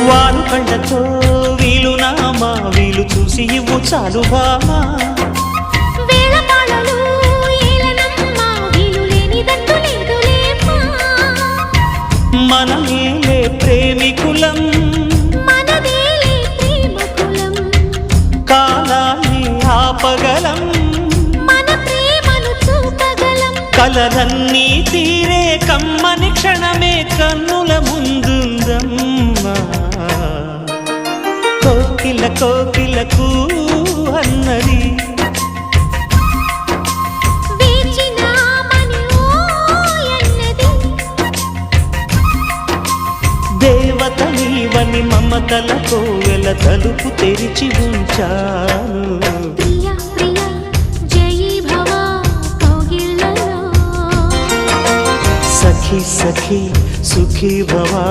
వారు కళ్ళతో వీలు నామా వీలు చూసి ఇవ్వు చాలు భామా మనమేలే ప్రేమికులం కాలాన్ని ఆపగలం కలలన్నీ తీరే కమ్మని క్షణమే కన్నుల ముందుందమ్మా కోకిల కోకిలకు అన్నది దేవత నీవని మమతల కోవెల తలుపు తెరిచి ఉంచాను సఖీ సఖీ సుఖీ భవా